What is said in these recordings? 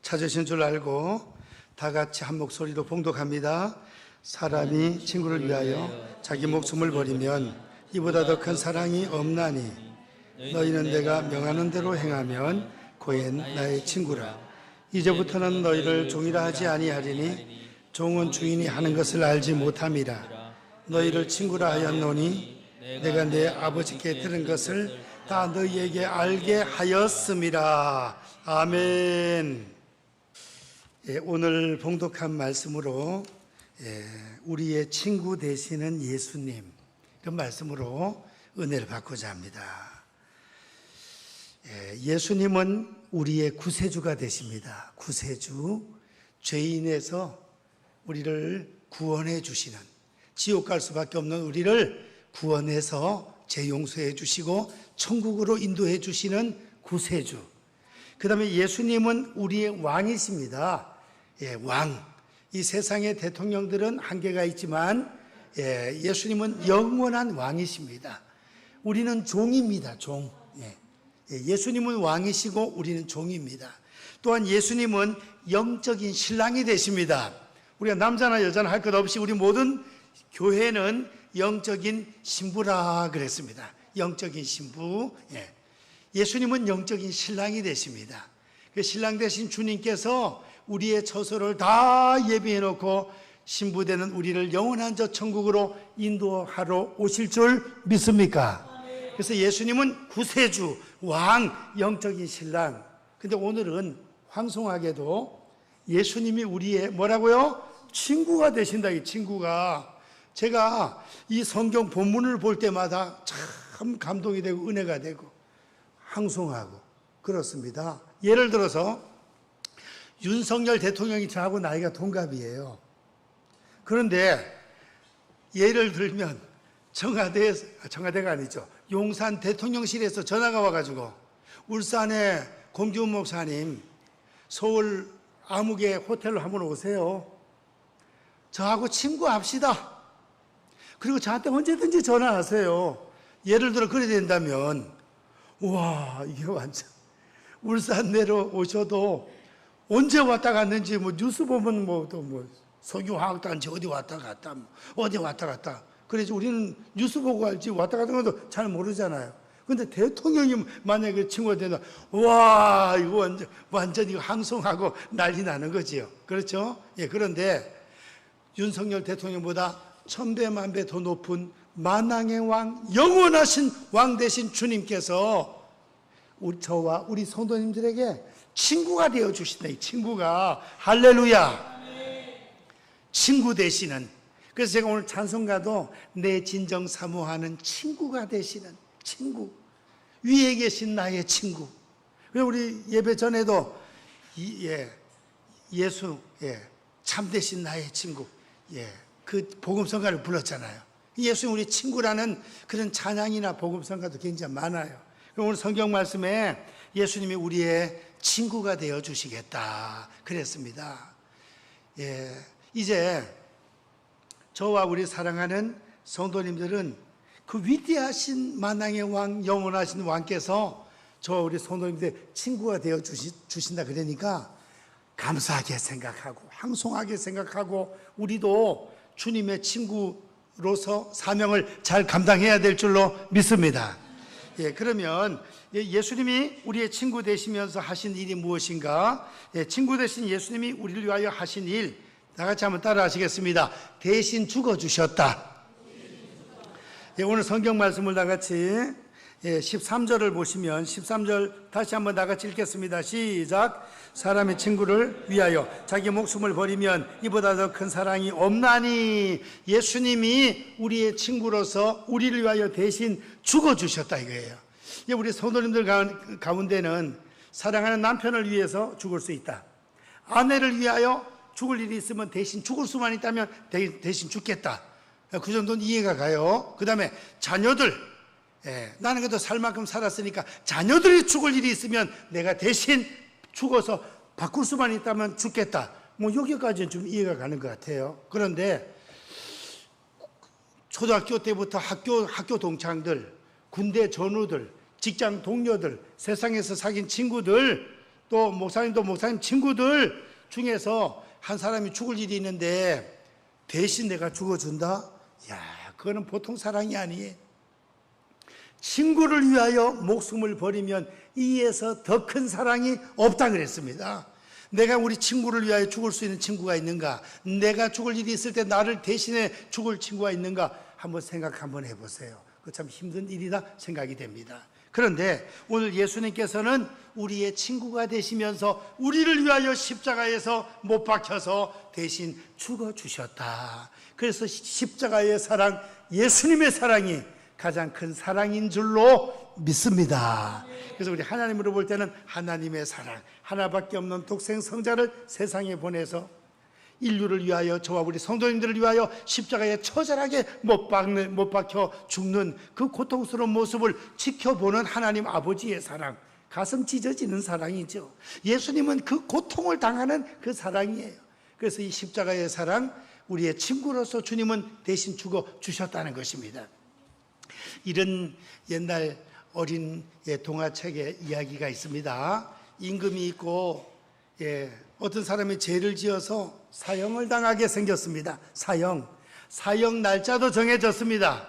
찾으신 줄 알고 다 같이 한 목소리로 봉독합니다. 사람이 친구를 위하여 자기 목숨을 버리면 이보다 더 큰 사랑이 없나니 너희는 내가 명하는 대로 행하면 고엔 나의 친구라. 이제부터는 너희를 종이라 하지 아니하리니 종은 주인이 하는 것을 알지 못함이라. 너희를 친구라 하였노니 내가 내 아버지께 들은 것을 다 너희에게 알게 하였음이라. 아멘. 오늘 봉독한 말씀으로 우리의 친구 되시는 예수님, 그 말씀으로 은혜를 받고자 합니다. 예수님은 우리의 구세주가 되십니다. 구세주, 죄인에서 우리를 구원해 주시는, 지옥 갈 수밖에 없는 우리를 구원해서 재용서해 주시고 천국으로 인도해 주시는 구세주. 그 다음에 예수님은 우리의 왕이십니다. 왕. 이 세상의 대통령들은 한계가 있지만 예수님은 영원한 왕이십니다. 우리는 종입니다. 종. 예수님은 왕이시고 우리는 종입니다. 또한 예수님은 영적인 신랑이 되십니다. 우리가 남자나 여자나 할 것 없이 우리 모든 교회는 영적인 신부라 그랬습니다. 영적인 신부. 예수님은 영적인 신랑이 되십니다. 그 신랑 되신 주님께서 우리의 처소를 다 예비해 놓고 신부되는 우리를 영원한 저 천국으로 인도하러 오실 줄 믿습니까? 그래서 예수님은 구세주, 왕, 영적인 신랑. 근데 오늘은 황송하게도 예수님이 우리의 뭐라고요? 친구가 되신다. 이 친구가. 제가 이 성경 본문을 볼 때마다 참 감동이 되고 은혜가 되고 황송하고 그렇습니다. 예를 들어서 윤석열 대통령이 저하고 나이가 동갑이에요. 그런데 예를 들면 청와대가 아니죠. 용산 대통령실에서 전화가 와가지고 울산의 공지훈 목사님 서울 아무개 호텔로 한번 오세요. 저하고 친구합시다. 그리고 저한테 언제든지 전화하세요. 예를 들어 그래 된다면 우와, 이게 완전 울산 내려오셔도 언제 왔다 갔는지 뉴스 보면 석유화학단지 어디 왔다 갔다 어디 왔다 갔다 그래서 우리는 뉴스 보고 알지 왔다 갔다 것도 잘 모르잖아요. 근데 대통령이 만약에 친구가 된다, 와, 이거 완전 이거 항송하고 난리 나는 거지요. 그렇죠? 그런데 윤석열 대통령보다 천배 만배 더 높은 만왕의 왕, 영원하신 왕 되신 주님께서 저와 우리 성도님들에게 친구가 되어 주신다. 이 친구가 할렐루야. 친구 되시는. 그래서 제가 오늘 찬송가도 내 진정 사모하는 친구가 되시는 친구. 위에 계신 나의 친구. 우리 예배 전에도 예수 참되신 나의 친구. 그 복음성가를 불렀잖아요. 예수님 우리 친구라는 그런 찬양이나 복음성가도 굉장히 많아요. 오늘 성경 말씀에 예수님이 우리의 친구가 되어 주시겠다 그랬습니다. 이제 저와 우리 사랑하는 성도님들은 그 위대하신 만왕의 왕, 영원하신 왕께서 저와 우리 성도님들 친구가 되어 주신다 그러니까 감사하게 생각하고 황송하게 생각하고 우리도 주님의 친구로서 사명을 잘 감당해야 될 줄로 믿습니다. 그러면 예수님이 우리의 친구 되시면서 하신 일이 무엇인가? 친구 되신 예수님이 우리를 위하여 하신 일, 다 같이 한번 따라 하시겠습니다. 대신 죽어주셨다. 오늘 성경 말씀을 다 같이 13절을 보시면 13절 다시 한번 다 같이 읽겠습니다. 시작. 사람의 친구를 위하여 자기 목숨을 버리면 이보다 더 큰 사랑이 없나니. 예수님이 우리의 친구로서 우리를 위하여 대신 죽어주셨다 이거예요. 우리 성도님들 가운데는 사랑하는 남편을 위해서 죽을 수 있다. 아내를 위하여 죽을 일이 있으면 대신 죽을 수만 있다면 대신 죽겠다. 그 정도는 이해가 가요. 그 다음에 자녀들, 나는 그래도 살 만큼 살았으니까 자녀들이 죽을 일이 있으면 내가 대신 죽어서 바꿀 수만 있다면 죽겠다. 여기까지는 좀 이해가 가는 것 같아요. 그런데 초등학교 때부터 학교 동창들, 군대 전우들, 직장 동료들, 세상에서 사귄 친구들 또 목사님도 목사님 친구들 중에서 한 사람이 죽을 일이 있는데 대신 내가 죽어준다? 야, 그거는 보통 사랑이 아니에요. 친구를 위하여 목숨을 버리면 이에서 더 큰 사랑이 없다 그랬습니다. 내가 우리 친구를 위하여 죽을 수 있는 친구가 있는가? 내가 죽을 일이 있을 때 나를 대신해 죽을 친구가 있는가? 한번 생각 한번 해보세요. 그 참 힘든 일이다 생각이 됩니다. 그런데 오늘 예수님께서는 우리의 친구가 되시면서 우리를 위하여 십자가에서 못 박혀서 대신 죽어주셨다. 그래서 십자가의 사랑, 예수님의 사랑이 가장 큰 사랑인 줄로 믿습니다. 그래서 우리 하나님으로 볼 때는 하나님의 사랑, 하나밖에 없는 독생 성자를 세상에 보내서 인류를 위하여, 저와 우리 성도님들을 위하여 십자가에 처절하게 못 박혀 죽는 그 고통스러운 모습을 지켜보는 하나님 아버지의 사랑, 가슴 찢어지는 사랑이죠. 예수님은 그 고통을 당하는 그 사랑이에요. 그래서 이 십자가의 사랑, 우리의 친구로서 주님은 대신 죽어 주셨다는 것입니다. 이런 옛날 어린 동화책에 이야기가 있습니다. 임금이 있고 어떤 사람이 죄를 지어서 사형을 당하게 생겼습니다. 사형 날짜도 정해졌습니다.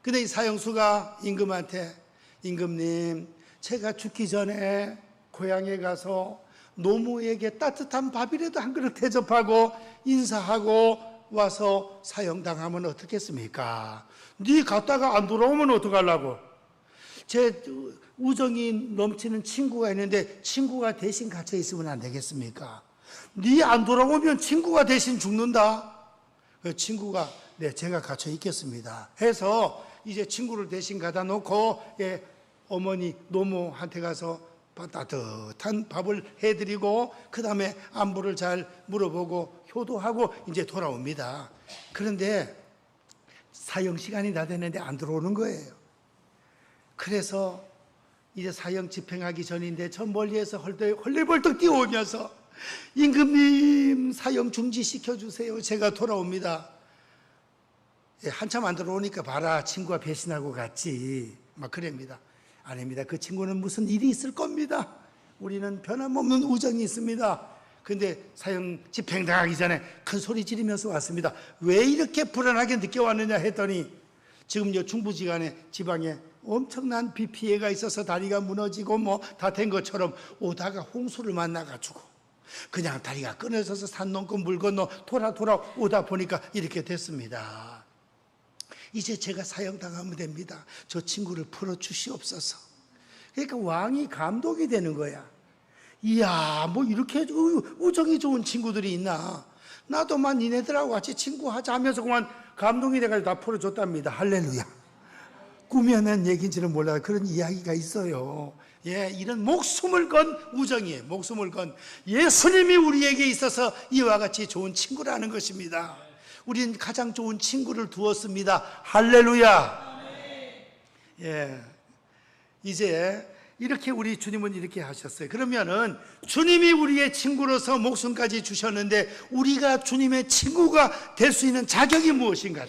근데 이 사형수가 임금한테, 임금님, 제가 죽기 전에 고향에 가서 노무에게 따뜻한 밥이라도 한 그릇 대접하고 인사하고 와서 사형당하면 어떻겠습니까? 네 갔다가 안 돌아오면 어떡하려고? 제 우정이 넘치는 친구가 있는데 친구가 대신 갇혀 있으면 안 되겠습니까? 네 안 돌아오면 친구가 대신 죽는다. 그 친구가 네, 제가 갇혀 있겠습니다 해서 이제 친구를 대신 가다 놓고 어머니 노모한테 가서 따뜻한 밥을 해드리고 그 다음에 안부를 잘 물어보고 효도하고 이제 돌아옵니다. 그런데 사형 시간이 다 됐는데 안 들어오는 거예요. 그래서 이제 사형 집행하기 전인데 저 멀리에서 헐레벌떡 뛰어오면서 임금님 사형 중지시켜주세요. 제가 돌아옵니다. 한참 안 들어오니까 봐라, 친구가 배신하고 갔지, 막 그럽니다. 아닙니다. 그 친구는 무슨 일이 있을 겁니다. 우리는 변함없는 우정이 있습니다. 근데 사형 집행당하기 전에 큰 소리 지르면서 왔습니다. 왜 이렇게 불안하게 늦게 왔느냐 했더니 지금 중부지간에 지방에 엄청난 비 피해가 있어서 다리가 무너지고 뭐 다 된 것처럼 오다가 홍수를 만나가지고 그냥 다리가 끊어져서 산 넘고 물 건너 돌아오다 보니까 이렇게 됐습니다. 이제 제가 사형당하면 됩니다. 저 친구를 풀어주시옵소서. 그러니까 왕이 감동이 되는 거야. 이야, 뭐 이렇게 우정이 좋은 친구들이 있나? 나도만 니네들하고 같이 친구하자 하면서 그만 감동이 돼가지고 다 풀어줬답니다. 할렐루야. 꾸며낸 얘기인지는 몰라요. 그런 이야기가 있어요. 이런 목숨을 건 우정이에요. 목숨을 건 예수님이 우리에게 있어서 이와 같이 좋은 친구라는 것입니다. 우리는 가장 좋은 친구를 두었습니다. 할렐루야. 이제 이렇게 우리 주님은 이렇게 하셨어요. 그러면은 주님이 우리의 친구로서 목숨까지 주셨는데 우리가 주님의 친구가 될 수 있는 자격이 무엇인가?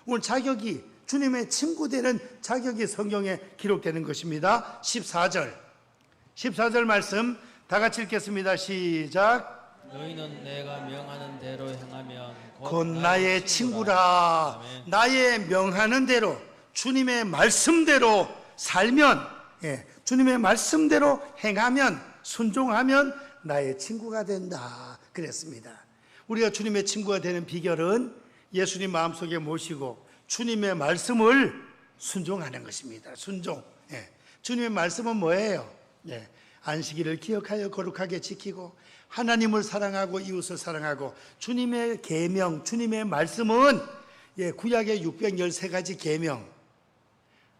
오늘 자격이 주님의 친구 되는 자격이 성경에 기록되는 것입니다. 14절 말씀 다 같이 읽겠습니다. 시작. 너희는 내가 명하는 대로 행하면 곧 나의 친구라. 나의 명하는 대로, 주님의 말씀대로 살면, 주님의 말씀대로 행하면, 순종하면 나의 친구가 된다 그랬습니다. 우리가 주님의 친구가 되는 비결은 예수님 마음속에 모시고 주님의 말씀을 순종하는 것입니다. 순종. 주님의 말씀은 뭐예요? 안식일을 기억하여 거룩하게 지키고 하나님을 사랑하고 이웃을 사랑하고, 주님의 계명, 주님의 말씀은 구약의 613가지 계명,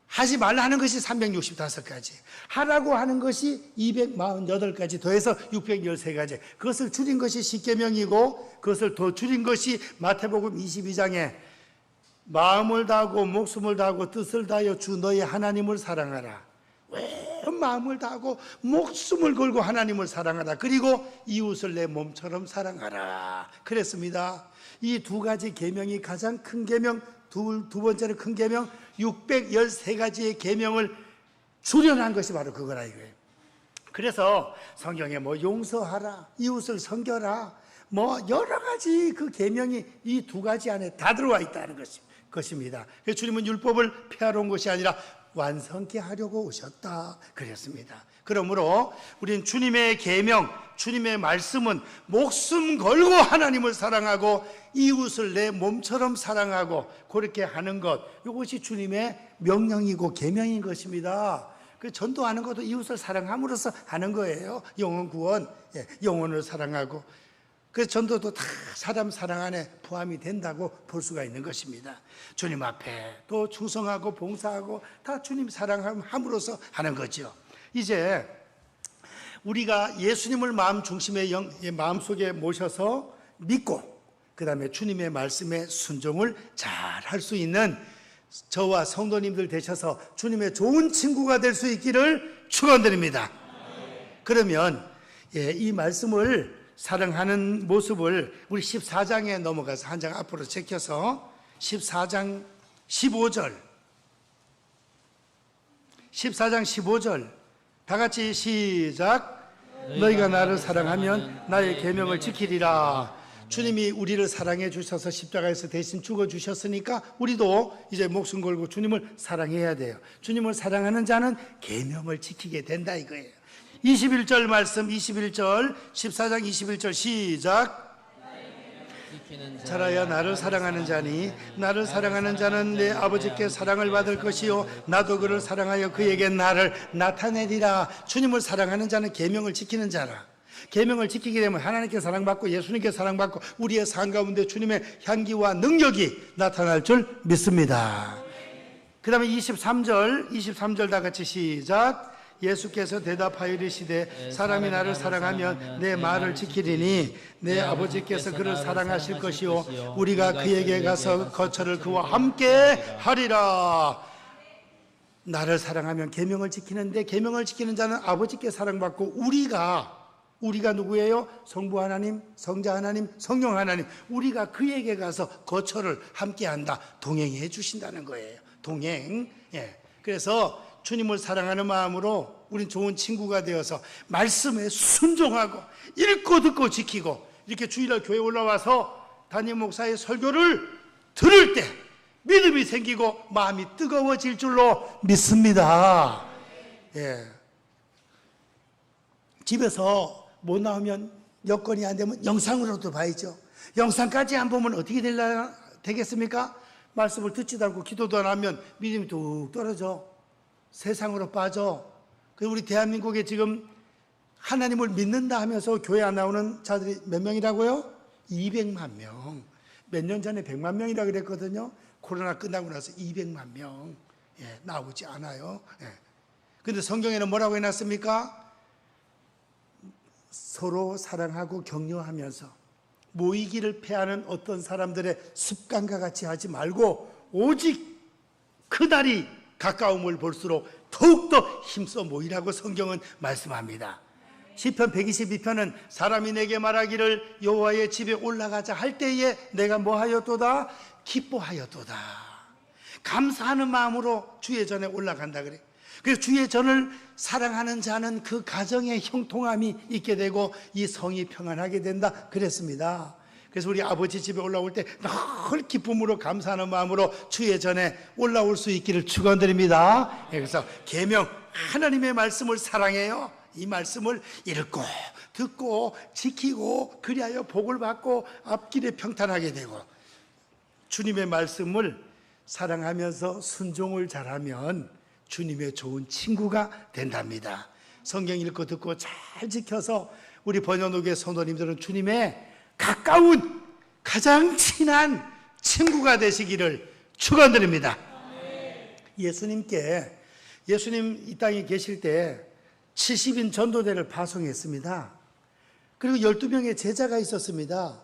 하지 말라 하는 것이 365가지, 하라고 하는 것이 248가지 더해서 613가지, 그것을 줄인 것이 십계명이고 그것을 더 줄인 것이 마태복음 22장에 마음을 다하고 목숨을 다하고 뜻을 다하여 주 너의 하나님을 사랑하라. 왜 마음을 다하고 목숨을 걸고 하나님을 사랑하라. 그리고 이웃을 내 몸처럼 사랑하라 그랬습니다. 이 두 가지 계명이 가장 큰 계명, 두 번째로 큰 계명, 613가지의 계명을 줄여놓은 것이 바로 그거라 이거예요. 그래서 성경에 뭐 용서하라, 이웃을 섬겨라, 뭐 여러 가지 그 계명이 이 두 가지 안에 다 들어와 있다는 것입니다. 그래서 주님은 율법을 폐하러 온 것이 아니라 완성케 하려고 오셨다 그랬습니다. 그러므로 우리는 주님의 계명, 주님의 말씀은 목숨 걸고 하나님을 사랑하고 이웃을 내 몸처럼 사랑하고 그렇게 하는 것, 이것이 주님의 명령이고 계명인 것입니다. 그 전도하는 것도 이웃을 사랑함으로써 하는 거예요. 영혼 구원, 영혼을 사랑하고. 그래서 전도도 다 사람 사랑 안에 포함이 된다고 볼 수가 있는 것입니다. 주님 앞에 또 충성하고 봉사하고 다 주님 사랑함으로써 하는 거죠. 이제 우리가 예수님을 마음 중심의 마음속에 모셔서 믿고 그 다음에 주님의 말씀에 순종을 잘 할 수 있는 저와 성도님들 되셔서 주님의 좋은 친구가 될 수 있기를 축원드립니다. 그러면 이 말씀을 사랑하는 모습을 우리 14장에 넘어가서 한 장 앞으로 제껴서 14장 15절 다 같이 시작. 너희가 나를 사랑하면 나의 계명을 지키리라. 주님이 우리를 사랑해 주셔서 십자가에서 대신 죽어 주셨으니까 우리도 이제 목숨 걸고 주님을 사랑해야 돼요. 주님을 사랑하는 자는 계명을 지키게 된다 이거예요. 21절 말씀, 21절 14장 21절 시작. 자라야 나를 사랑하는 자니 나를 사랑하는 자는 내 아버지께 사랑을 받을 것이요 나도 그를 사랑하여 그에게 나를 나타내리라. 주님을 사랑하는 자는 계명을 지키는 자라. 계명을 지키게 되면 하나님께 사랑받고 예수님께 사랑받고 우리의 삶 가운데 주님의 향기와 능력이 나타날 줄 믿습니다. 그 다음에 23절 다 같이 시작. 예수께서 대답하여 이르시되 사람이 나를 사랑하면 내 말을 지키리니 내 아버지께서 그를 사랑하실 것이요 우리가 그에게 가서 거처를 그와 함께 하리라. 나를 사랑하면 계명을 지키는데 계명을 지키는 자는 아버지께 사랑받고 우리가 누구예요? 성부 하나님, 성자 하나님, 성령 하나님. 우리가 그에게 가서 거처를 함께한다. 동행해 주신다는 거예요. 동행. 그래서 주님을 사랑하는 마음으로 우린 좋은 친구가 되어서 말씀에 순종하고 읽고 듣고 지키고 이렇게 주일날 교회 올라와서 담임 목사의 설교를 들을 때 믿음이 생기고 마음이 뜨거워질 줄로 믿습니다. 집에서 못 나오면 여건이 안 되면 영상으로도 봐야죠. 영상까지 안 보면 어떻게 되겠습니까? 말씀을 듣지도 않고 기도도 안 하면 믿음이 뚝 떨어져 세상으로 빠져. 그래서 우리 대한민국에 지금 하나님을 믿는다 하면서 교회 안 나오는 자들이 몇 명이라고요? 200만 명. 몇 년 전에 100만 명이라 그랬거든요. 코로나 끝나고 나서 200만 명 나오지 않아요. 그런데 성경에는 뭐라고 해놨습니까? 서로 사랑하고 격려하면서 모이기를 패하는 어떤 사람들의 습관과 같이 하지 말고 오직 그날이 가까움을 볼수록 더욱더 힘써 모이라고 성경은 말씀합니다. 시편 122편은 사람이 내게 말하기를 여호와의 집에 올라가자 할 때에 내가 뭐하였도다? 기뻐하였도다. 감사하는 마음으로 주의 전에 올라간다 그래. 그래서 주의 전을 사랑하는 자는 그 가정의 형통함이 있게 되고 이 성이 평안하게 된다 그랬습니다. 그래서 우리 아버지 집에 올라올 때 늘 기쁨으로 감사하는 마음으로 주의 전에 올라올 수 있기를 축원드립니다. 그래서 계명 하나님의 말씀을 사랑해요. 이 말씀을 읽고 듣고 지키고 그리하여 복을 받고 앞길에 평탄하게 되고 주님의 말씀을 사랑하면서 순종을 잘하면 주님의 좋은 친구가 된답니다. 성경 읽고 듣고 잘 지켜서 우리 번영록의 성도님들은 주님의 가까운 가장 친한 친구가 되시기를 축원드립니다. 예수님 이 땅에 계실 때 70인 전도대를 파송했습니다. 그리고 12명의 제자가 있었습니다.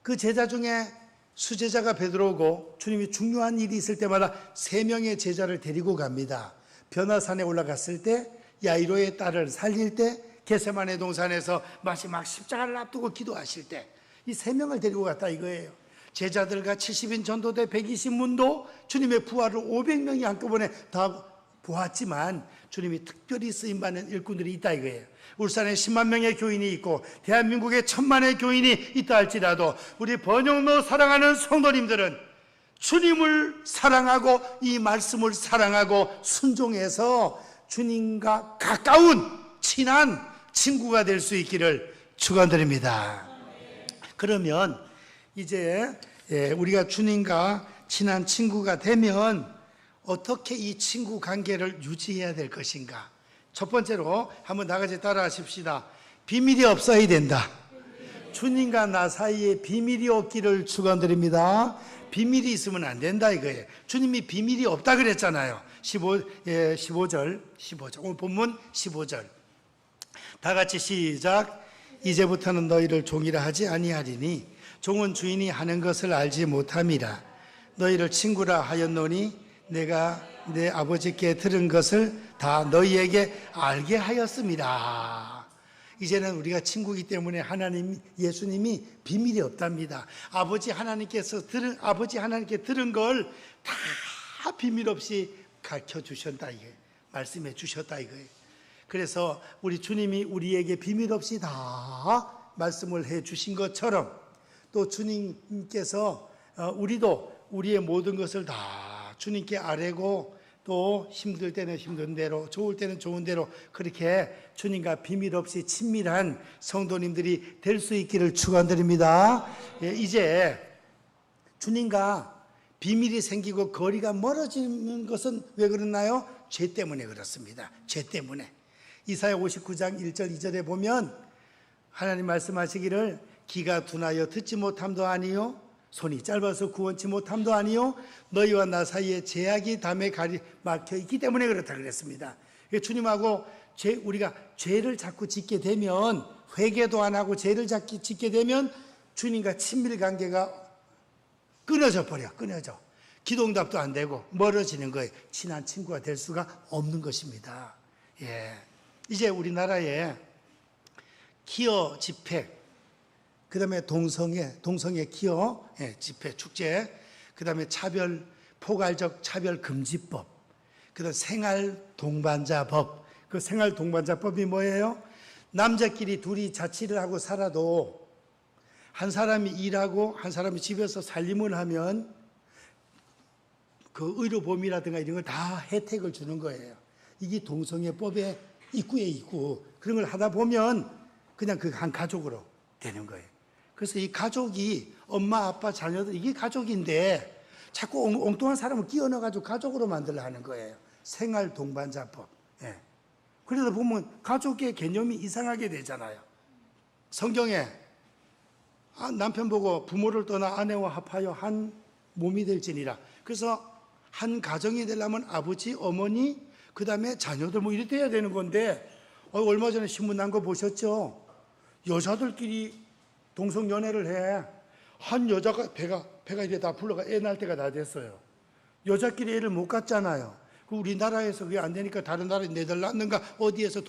그 제자 중에 수제자가 베드로고 주님이 중요한 일이 있을 때마다 3명의 제자를 데리고 갑니다. 변화산에 올라갔을 때, 야이로의 딸을 살릴 때, 겟세마네 동산에서 마지막 십자가를 앞두고 기도하실 때 이 3명을 데리고 갔다 이거예요. 제자들과 70인 전도대 120문도 주님의 부활을 500명이 한꺼번에 다 보았지만 주님이 특별히 쓰임받는 일꾼들이 있다 이거예요. 울산에 10만 명의 교인이 있고 대한민국에 1000만의 교인이 있다 할지라도 우리 번영로 사랑하는 성도님들은 주님을 사랑하고 이 말씀을 사랑하고 순종해서 주님과 가까운 친한 친구가 될 수 있기를 축원드립니다. 그러면 이제 우리가 주님과 친한 친구가 되면 어떻게 이 친구 관계를 유지해야 될 것인가? 첫 번째로 한번 나같이 따라 하십시다. 비밀이 없어야 된다. 주님과 나 사이에 비밀이 없기를 축원드립니다. 비밀이 있으면 안 된다 이거예요. 주님이 비밀이 없다 그랬잖아요. 15절 오늘 본문 15절 다 같이 시작. 이제부터는 너희를 종이라 하지 아니하리니 종은 주인이 하는 것을 알지 못함이라. 너희를 친구라 하였노니 내가 내 아버지께 들은 것을 다 너희에게 알게 하였습니다. 이제는 우리가 친구이기 때문에 하나님 예수님이 비밀이 없답니다. 아버지 하나님께 들은 걸 다 비밀 없이 가르쳐 주셨다 이게 말씀해 주셨다 이거예요. 그래서 우리 주님이 우리에게 비밀 없이 다 말씀을 해 주신 것처럼 또 주님께서 우리도 우리의 모든 것을 다 주님께 아뢰고 또 힘들 때는 힘든 대로 좋을 때는 좋은 대로 그렇게 주님과 비밀 없이 친밀한 성도님들이 될 수 있기를 축원드립니다. 이제 주님과 비밀이 생기고 거리가 멀어지는 것은 왜 그러나요? 죄 때문에 그렇습니다. 죄 때문에. 이사야 59장 1절 2절에 보면 하나님 말씀하시기를 귀가 둔하여 듣지 못함도 아니요 손이 짧아서 구원치 못함도 아니요 너희와 나 사이에 제약이 담에 막혀 있기 때문에 그렇다 그랬습니다. 주님하고 우리가 죄를 자꾸 짓게 되면 회개도 안 하고 죄를 자꾸 짓게 되면 주님과 친밀 관계가 끊어져. 기도응답도 안 되고 멀어지는 거예요. 친한 친구가 될 수가 없는 것입니다. 이제 우리나라에 기어 집회, 그 다음에 동성애 기어 집회 축제, 그 다음에 포괄적 차별금지법, 그 다음에 생활동반자법. 그 생활동반자법이 뭐예요? 남자끼리 둘이 자취를 하고 살아도 한 사람이 일하고 한 사람이 집에서 살림을 하면 그 의료보험이라든가 이런 걸 다 혜택을 주는 거예요. 이게 동성애법의 입구에 있고 그런 걸 하다 보면 그냥 그 한 가족으로 되는 거예요. 그래서 이 가족이 엄마, 아빠, 자녀들 이게 가족인데 자꾸 엉뚱한 사람을 끼워 넣어가지고 가족으로 만들려 하는 거예요. 생활동반자법. 그러다 보면 가족의 개념이 이상하게 되잖아요. 성경에 남편 보고 부모를 떠나 아내와 합하여 한 몸이 될지니라. 그래서 한 가정이 되려면 아버지, 어머니, 그 다음에 자녀들 뭐 이렇게 돼야 되는 건데 얼마 전에 신문 난 거 보셨죠? 여자들끼리 동성연애를 해. 한 여자가 배가 이제 다 불러가 애 낳을 때가 다 됐어요. 여자끼리 애를 못 갖잖아요. 우리나라에서 그게 안 되니까 다른 나라 네덜란드인가 어디에서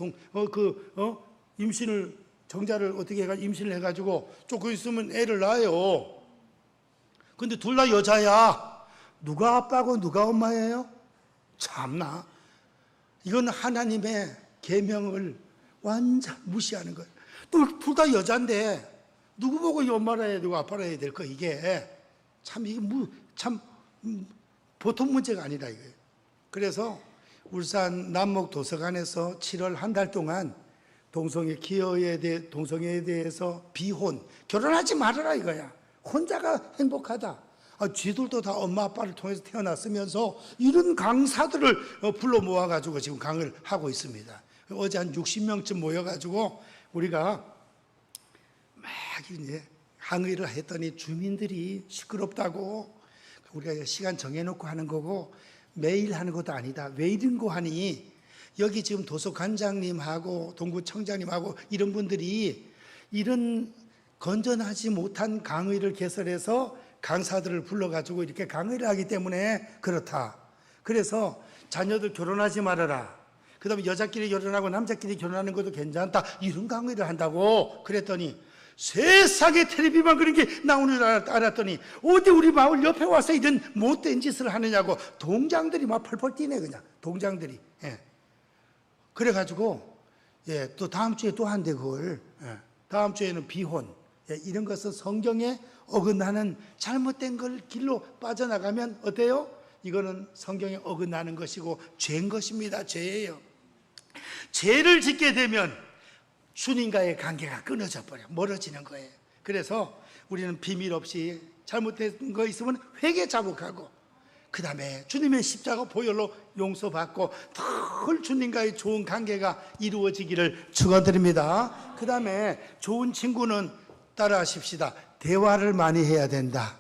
임신을 정자를 어떻게 해가지고 임신을 해가지고 조금 있으면 애를 낳아요. 근데 둘 다 여자야. 누가 아빠고 누가 엄마예요? 참나. 이건 하나님의 계명을 완전 무시하는 거예요. 둘 다 여자인데 누구 보고 이 엄마라 해야 되고 아빠라 해야 될 거 이게 이게 보통 문제가 아니다 이거예요. 그래서 울산 남목 도서관에서 7월 한 달 동안 동성애에 대해서 비혼, 결혼하지 말아라 이거야. 혼자가 행복하다. 쥐들도 다 엄마 아빠를 통해서 태어났으면서 이런 강사들을 불러 모아가지고 지금 강의를 하고 있습니다. 어제 한 60명쯤 모여가지고 우리가 막 이제 강의를 했더니 주민들이 시끄럽다고 우리가 시간 정해놓고 하는 거고 매일 하는 것도 아니다. 왜 이런 거 하니? 여기 지금 도서관장님하고 동구청장님하고 이런 분들이 이런 건전하지 못한 강의를 개설해서 강사들을 불러가지고 이렇게 강의를 하기 때문에 그렇다. 그래서 자녀들 결혼하지 말아라. 그 다음에 여자끼리 결혼하고 남자끼리 결혼하는 것도 괜찮다. 이런 강의를 한다고 그랬더니 세상에 텔레비만 그런 게 나오는 줄 알았더니 어디 우리 마을 옆에 와서 이런 못된 짓을 하느냐고 동장들이 막 펄펄 뛰네. 그냥 동장들이. 예. 그래가지고 또 다음 주에 또 한대 그걸. 다음 주에는 비혼. 이런 것은 성경에 어긋나는 잘못된 걸 길로 빠져나가면 어때요? 이거는 성경에 어긋나는 것이고 죄인 것입니다. 죄예요. 죄를 짓게 되면 주님과의 관계가 끊어져 버려. 멀어지는 거예요. 그래서 우리는 비밀 없이 잘못된 거 있으면 회개 자복하고 그 다음에 주님의 십자가 보혈로 용서받고 늘 주님과의 좋은 관계가 이루어지기를 축원드립니다. 그 다음에 좋은 친구는 따라하십시다. 대화를 많이 해야 된다.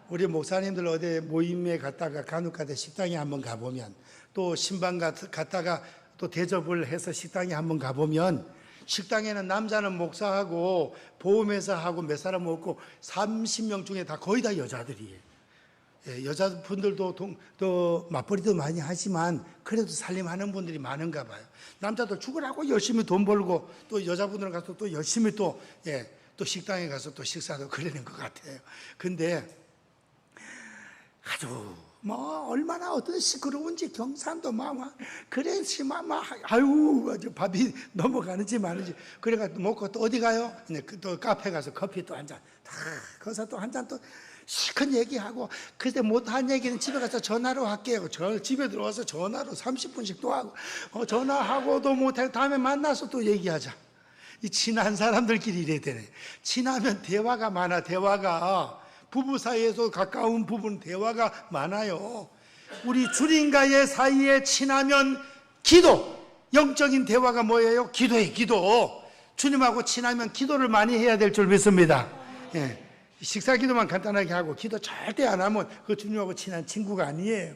우리 목사님들 어디 모임에 갔다가 간혹가다 식당에 한번 가보면 또 신방 갔다가 또 대접을 해서 식당에 한번 가보면 식당에는 남자는 목사하고 보험회사하고 몇 사람 없고 30명 중에 다 거의 다 여자들이에요. 여자분들도 또 맞벌이도 많이 하지만 그래도 살림하는 분들이 많은가 봐요. 남자들 죽으라고 열심히 돈 벌고 또 여자분들은 가서 또 열심히 또 식당에 가서 또 식사도 그러는 것 같아요. 근데 아주 얼마나 어떤 시끄러운지 경상도 그랬지만 아유 아주 밥이 넘어가는지 마는지 그래가지고 먹고 또 어디 가요? 또 카페 가서 커피 또 한 잔 다 거기서 또 한 잔 또 시큰 얘기하고 그때 못한 얘기는 집에 가서 전화로 할게요. 집에 들어와서 전화로 30분씩 또 하고 전화하고도 못하고 다음에 만나서 또 얘기하자. 이 친한 사람들끼리 이래야 되네. 친하면 대화가 많아. 대화가 부부 사이에서 가까운 부부는 대화가 많아요. 우리 주님과의 사이에 친하면 기도, 영적인 대화가 뭐예요? 기도예요. 기도. 주님하고 친하면 기도를 많이 해야 될 줄 믿습니다. 식사 기도만 간단하게 하고 기도 절대 안 하면 그 주님하고 친한 친구가 아니에요.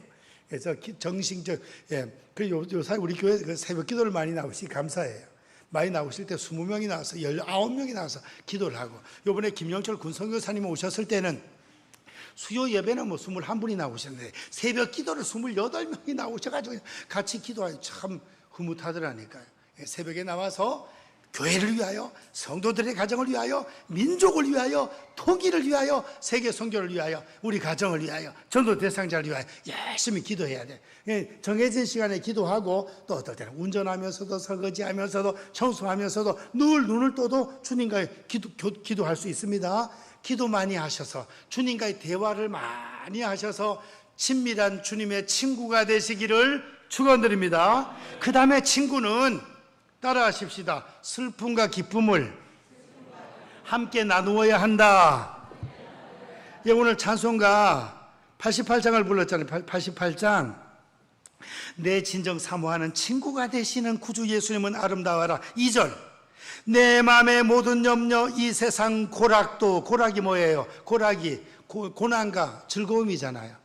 그래서 정신적 요새 우리 교회 새벽 기도를 많이 나오시 감사해요. 많이 나오실 때 20명이 나와서 19명이 나와서 기도를 하고 이번에 김영철 군선교사님 오셨을 때는 수요 예배는 21분이 나오셨는데 새벽 기도를 28명이 나오셔가지고 같이 기도하니 참 흐뭇하더라니까요. 새벽에 나와서 교회를 위하여, 성도들의 가정을 위하여, 민족을 위하여, 통일을 위하여, 세계 선교를 위하여, 우리 가정을 위하여, 전도 대상자를 위하여 열심히 기도해야 돼. 정해진 시간에 기도하고 또 어떨 때는 운전하면서도 설거지하면서도 청소하면서도 늘 눈을 떠도 주님과의 기도할 수 있습니다. 기도 많이 하셔서 주님과의 대화를 많이 하셔서 친밀한 주님의 친구가 되시기를 축원드립니다. 그 다음에 친구는 따라하십시다. 슬픔과 기쁨을 함께 나누어야 한다. 오늘 찬송가 88장을 불렀잖아요. 88장. 내 진정 사모하는 친구가 되시는 구주 예수님은 아름다워라. 2절. 내 마음의 모든 염려 이 세상 고락도, 고락이 뭐예요? 고락이 고난과 즐거움이잖아요.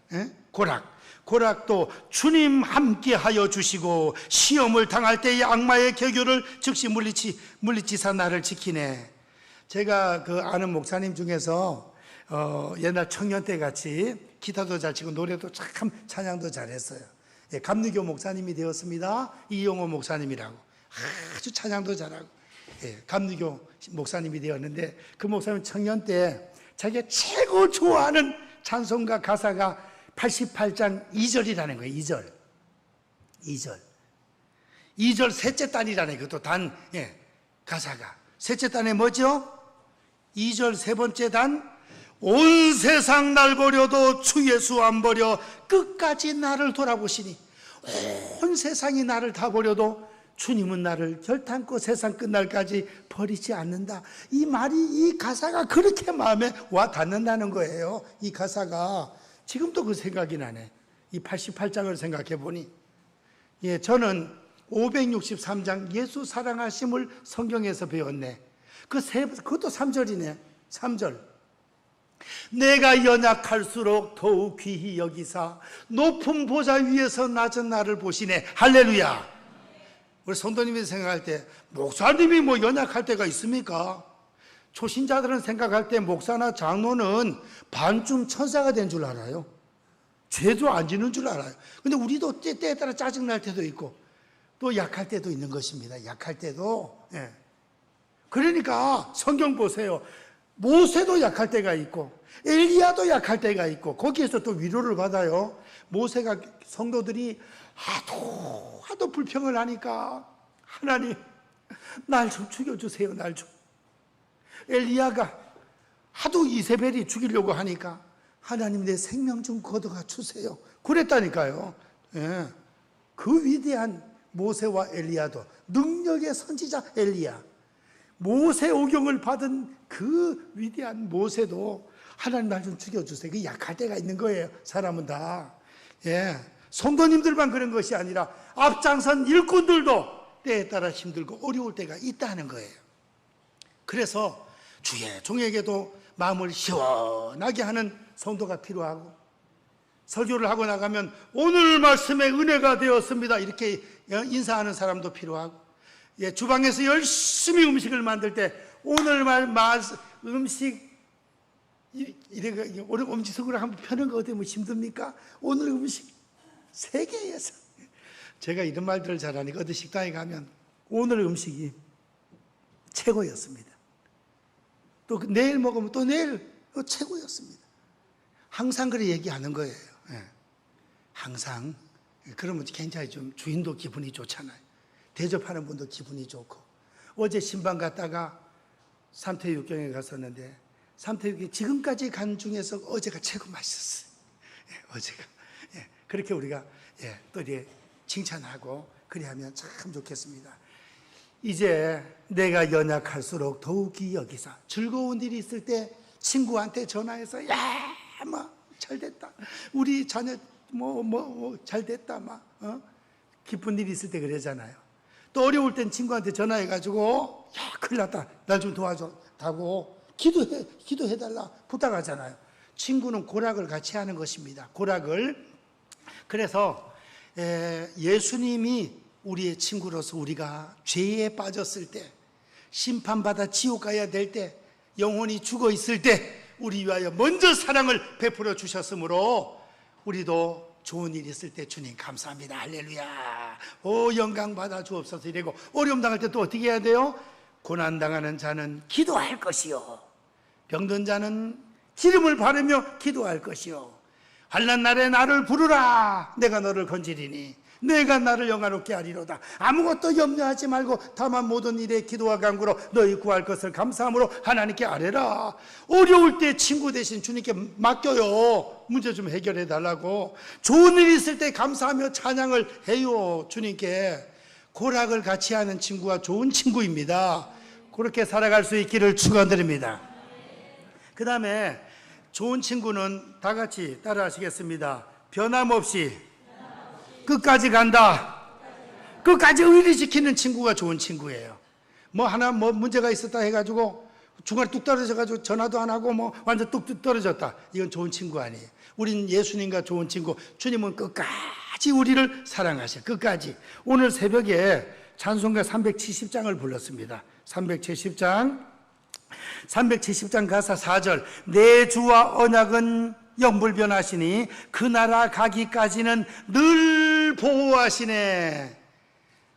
고락도 주님 함께하여 주시고 시험을 당할 때의 악마의 개교를 즉시 물리치사 나를 지키네. 제가 아는 목사님 중에서 옛날 청년 때 같이 기타도 잘 치고 노래도 참 찬양도 잘했어요. 감리교 목사님이 되었습니다. 이용호 목사님이라고 아주 찬양도 잘하고 감리교 목사님이 되었는데 그 목사님 청년 때 자기가 최고 좋아하는 찬송가 가사가 88장 2절이라는 거예요. 2절 셋째 단이라는 것도 가사가 셋째 단에 뭐죠? 2절 세 번째 단 온 세상 날 버려도 주 예수 안 버려 끝까지 나를 돌아보시니 온 세상이 나를 다 버려도 주님은 나를 결탄코 세상 끝날까지 버리지 않는다. 이 말이 이 가사가 그렇게 마음에 와 닿는다는 거예요. 이 가사가 지금도 그 생각이 나네. 이 88장을 생각해 보니 저는 563장 예수 사랑하심을 성경에서 배웠네. 그것도 3절이네. 3절. 내가 연약할수록 더욱 귀히 여기사 높은 보좌 위에서 낮은 나를 보시네. 할렐루야. 우리 성도님이 생각할 때 목사님이 연약할 때가 있습니까? 초신자들은 생각할 때 목사나 장로는 반쯤 천사가 된 줄 알아요. 죄도 안 지는 줄 알아요. 근데 우리도 때에 따라 짜증날 때도 있고 또 약할 때도 있는 것입니다. 약할 때도 그러니까 성경 보세요. 모세도 약할 때가 있고 엘리야도 약할 때가 있고 거기에서 또 위로를 받아요. 모세가 성도들이 하도 불평을 하니까 하나님 날 좀 죽여주세요. 날 좀. 엘리야가 하도 이세벨이 죽이려고 하니까 하나님 내 생명 좀 걷어가 주세요. 그랬다니까요. 예. 그 위대한 모세와 엘리야도 능력의 선지자 엘리야, 모세 오경을 받은 그 위대한 모세도 하나님 날 좀 죽여주세요. 그 약할 때가 있는 거예요. 사람은 다. 예. 성도님들만 그런 것이 아니라 앞장선 일꾼들도 때에 따라 힘들고 어려울 때가 있다는 거예요. 그래서 주의 종에게도 마음을 시원하게 하는 성도가 필요하고, 설교를 하고 나가면 오늘 말씀에 은혜가 되었습니다 이렇게 인사하는 사람도 필요하고, 예, 주방에서 열심히 음식을 만들 때 오늘 음식 오늘 음식으로 한번 펴는 거 어때 뭐 힘듭니까? 오늘 음식 세계에서, 제가 이런 말들을 잘하니까 어디 식당에 가면 오늘 음식이 최고였습니다. 또 내일 먹으면 또 내일 최고였습니다. 항상 그렇게 얘기하는 거예요. 예. 항상. 그러면 굉장히 좀 주인도 기분이 좋잖아요. 대접하는 분도 기분이 좋고. 어제 신방 갔다가 삼태육경에 갔었는데 삼태육이 지금까지 간 중에서 어제가 최고 맛있었어요. 예, 어제가. 예, 그렇게 우리가 또 이렇게 칭찬하고 그래 하면 참 좋겠습니다. 이제 내가 연약할수록 더욱이 여기서 즐거운 일이 있을 때 친구한테 전화해서 야, 잘 됐다. 우리 자녀 잘 됐다. 기쁜 일이 있을 때 그러잖아요. 또 어려울 땐 친구한테 전화해가지고 야, 큰일 났다. 날 좀 도와줘다고 기도해달라 부탁하잖아요. 친구는 고락을 같이 하는 것입니다. 고락을. 그래서 예수님이 우리의 친구로서 우리가 죄에 빠졌을 때, 심판받아 지옥 가야 될 때, 영혼이 죽어 있을 때 우리 위하여 먼저 사랑을 베풀어 주셨으므로 우리도 좋은 일 있을 때 주님 감사합니다. 할렐루야. 오 영광 받아 주옵소서 이러고, 어려움 당할 때 또 어떻게 해야 돼요? 고난 당하는 자는 기도할 것이요, 병든 자는 기름을 바르며 기도할 것이요, 환난 날에 나를 부르라. 내가 너를 건지리니 내가 나를 영화롭게 하리로다. 아무것도 염려하지 말고 다만 모든 일에 기도와 간구로 너희 구할 것을 감사함으로 하나님께 아뢰라. 어려울 때 친구 대신 주님께 맡겨요. 문제 좀 해결해 달라고. 좋은 일 있을 때 감사하며 찬양을 해요. 주님께. 고락을 같이 하는 친구가 좋은 친구입니다. 그렇게 살아갈 수 있기를 축원드립니다. 그 다음에 좋은 친구는 다 같이 따라 하시겠습니다. 변함없이 끝까지 간다. 끝까지 의리 지키는 친구가 좋은 친구예요. 뭐 문제가 있었다 해가지고 중간에 뚝 떨어져가지고 전화도 안 하고 완전 뚝 떨어졌다. 이건 좋은 친구 아니에요. 우린 예수님과 좋은 친구. 주님은 끝까지 우리를 사랑하셔. 끝까지. 오늘 새벽에 찬송가 370장을 불렀습니다. 370장 가사 4절. 내 주와 언약은 영불변하시니 그 나라 가기까지는 늘 보호하시네.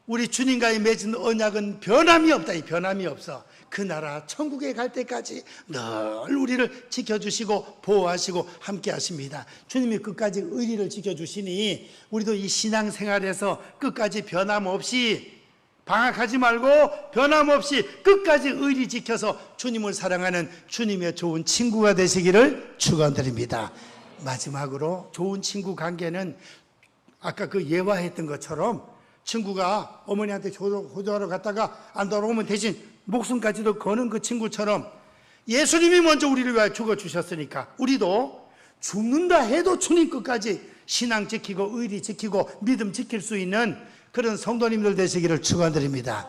우리 주님과의 맺은 언약은 변함이 없다. 이 변함이 없어. 그 나라 천국에 갈 때까지 늘 우리를 지켜주시고 보호하시고 함께 하십니다. 주님이 끝까지 의리를 지켜주시니 우리도 이 신앙생활에서 끝까지 변함없이, 방학하지 말고 변함없이 끝까지 의리 지켜서 주님을 사랑하는 주님의 좋은 친구가 되시기를 축원드립니다. 마지막으로 좋은 친구 관계는 아까 그 예화했던 것처럼 친구가 어머니한테 효도하러 갔다가 안 돌아오면 대신 목숨까지도 거는 그 친구처럼 예수님이 먼저 우리를 위하여 죽어주셨으니까 우리도 죽는다 해도 주님 끝까지 신앙 지키고 의리 지키고 믿음 지킬 수 있는 그런 성도님들 되시기를 축원드립니다.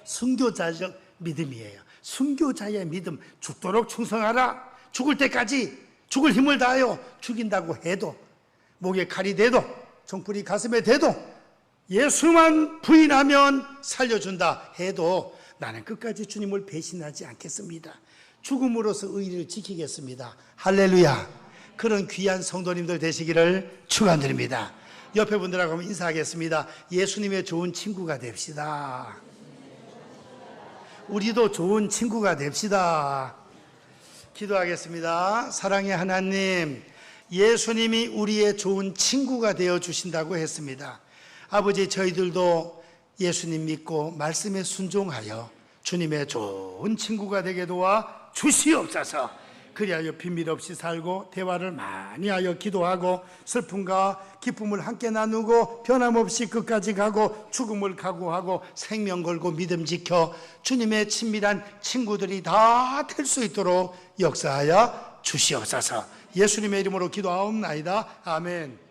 순교자적 믿음이에요. 순교자의 믿음. 죽도록 충성하라. 죽을 때까지 죽을 힘을 다하여 죽인다고 해도, 목에 칼이 돼도, 총불이 가슴에 대도, 예수만 부인하면 살려준다 해도 나는 끝까지 주님을 배신하지 않겠습니다. 죽음으로써 의리를 지키겠습니다. 할렐루야. 그런 귀한 성도님들 되시기를 축원드립니다. 옆에 분들하고 인사하겠습니다. 예수님의 좋은 친구가 됩시다. 우리도 좋은 친구가 됩시다. 기도하겠습니다. 사랑의 하나님, 예수님이 우리의 좋은 친구가 되어 주신다고 했습니다. 아버지, 저희들도 예수님 믿고 말씀에 순종하여 주님의 좋은 친구가 되게 도와 주시옵소서. 그리하여 비밀 없이 살고 대화를 많이 하여 기도하고 슬픔과 기쁨을 함께 나누고 변함없이 끝까지 가고 죽음을 각오하고 생명 걸고 믿음 지켜 주님의 친밀한 친구들이 다 될 수 있도록 역사하여 주시옵소서. 예수님의 이름으로 기도하옵나이다. 아멘.